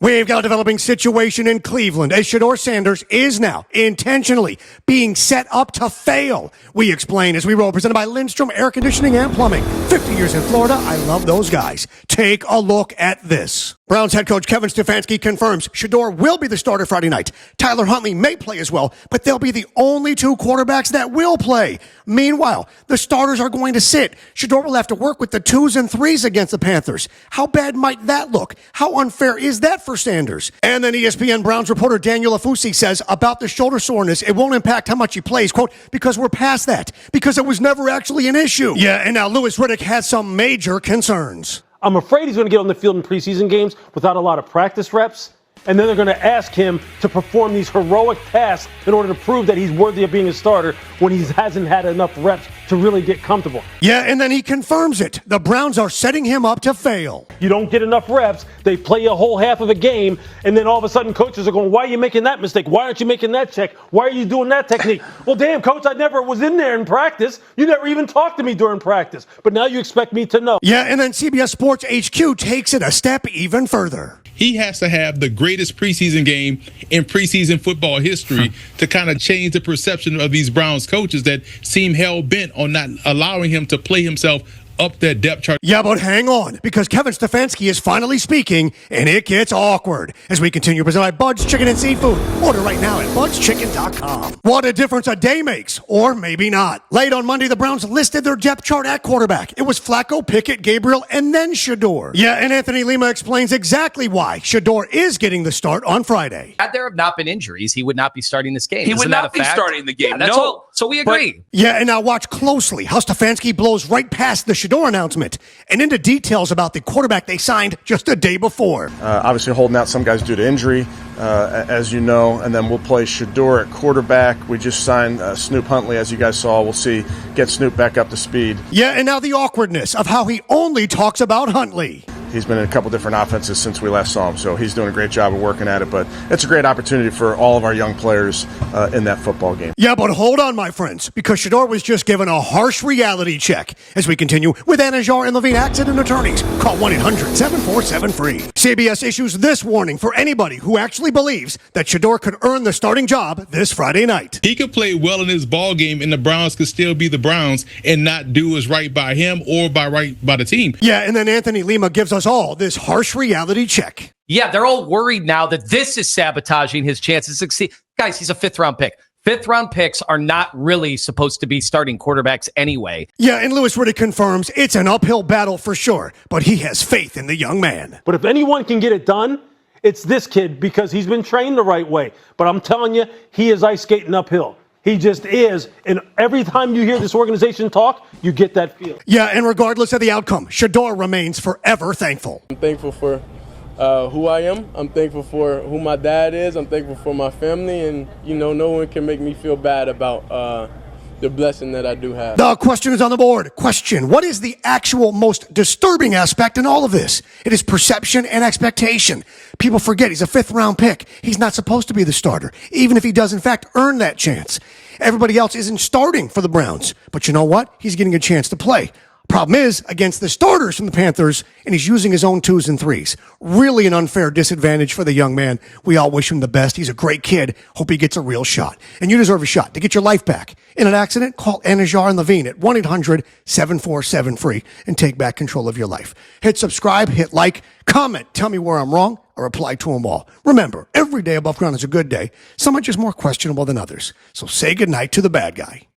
We've got a developing situation in Cleveland as Shedeur Sanders is now intentionally being set up to fail. We explain as we roll, presented by Lindstrom Air Conditioning and Plumbing. 50 years in Florida. I love those guys. Take a look at this. Browns head coach Kevin Stefanski confirms Shedeur will be the starter Friday night. Tyler Huntley may play as well, but they'll be the only two quarterbacks that will play. Meanwhile, the starters are going to sit. Shedeur will have to work with the 2s and 3s against the Panthers. How bad might that look? How unfair is that for Sanders? And then ESPN Browns reporter Daniel Afusi says about the shoulder soreness, it won't impact how much he plays, quote, because we're past that, because it was never actually an issue. Yeah, and now Louis Riddick has some major concerns. I'm afraid he's going to get on the field in preseason games without a lot of practice reps, and then they're going to ask him to perform these heroic tasks in order to prove that he's worthy of being a starter when he hasn't had enough reps to really get comfortable. Yeah, and then he confirms it. The Browns are setting him up to fail. You don't get enough reps, they play a whole half of a game, and then all of a sudden coaches are going, why are you making that mistake? Why aren't you making that check? Why are you doing that technique? Well, damn, coach, I never was in there in practice. You never even talked to me during practice, but now you expect me to know. Yeah, and then CBS Sports HQ takes it a step even further. He has to have the greatest preseason game in preseason football history to kind of change the perception of these Browns coaches that seem hell-bent on not allowing him to play himself up that depth chart. Yeah, but hang on, because Kevin Stefanski is finally speaking, and it gets awkward. As we continue, presented by Bud's Chicken and Seafood. Order right now at budschicken.com. What a difference a day makes, or maybe not. Late on Monday, the Browns listed their depth chart at quarterback. It was Flacco, Pickett, Gabriel, and then Shedeur. Yeah, and Anthony Lima explains exactly why Shedeur is getting the start on Friday. Had there have not been injuries, he would not be starting this game. He would not be starting the game. Yeah, that's all. So we agree. Yeah, and now watch closely how Stefanski blows right past the Shedeur announcement and into details about the quarterback they signed just a day before. Obviously holding out some guys due to injury, as you know, and then we'll play Shedeur at quarterback. We just signed Snoop Huntley, as you guys saw. We'll get Snoop back up to speed. Yeah, and now the awkwardness of how he only talks about Huntley. He's been in a couple different offenses since we last saw him, so he's doing a great job of working at it. But it's a great opportunity for all of our young players in that football game. Yeah, but hold on, my friends, because Shedeur was just given a harsh reality check. As we continue with Anajar and Levine Accident Attorneys, call 1-800-747-FREE. CBS issues this warning for anybody who actually believes that Shedeur could earn the starting job this Friday night. He could play well in his ball game, and the Browns could still be the Browns and not do what's right by him or right by the team. Yeah, and then Anthony Lima gives us all this harsh reality check. Yeah, they're all worried now that this is sabotaging his chances to succeed. Guys, he's a fifth-round pick. Fifth-round picks are not really supposed to be starting quarterbacks anyway. Yeah, and Louis Riddick confirms it's an uphill battle for sure, but he has faith in the young man. But if anyone can get it done, it's this kid because he's been trained the right way. But I'm telling you, he is ice skating uphill. He just is. And every time you hear this organization talk, you get that feel. Yeah, and regardless of the outcome, Shedeur remains forever thankful. I'm thankful for who I am. I'm thankful for who my dad is. I'm thankful for my family. And, no one can make me feel bad about the blessing that I do have. The question is on the board. Question: what is the actual most disturbing aspect in all of this? It is perception and expectation. People forget he's a fifth-round pick. He's not supposed to be the starter, even if he does, in fact, earn that chance. Everybody else isn't starting for the Browns. But you know what? He's getting a chance to play. Problem is, against the starters from the Panthers, and he's using his own 2s and 3s. Really an unfair disadvantage for the young man. We all wish him the best. He's a great kid. Hope he gets a real shot. And you deserve a shot to get your life back. In an accident, call Anajar and Levine at 1-800-747-FREE and take back control of your life. Hit subscribe, hit like, comment, tell me where I'm wrong, or reply to them all. Remember, every day above ground is a good day. Some are just more questionable than others. So say goodnight to the bad guy.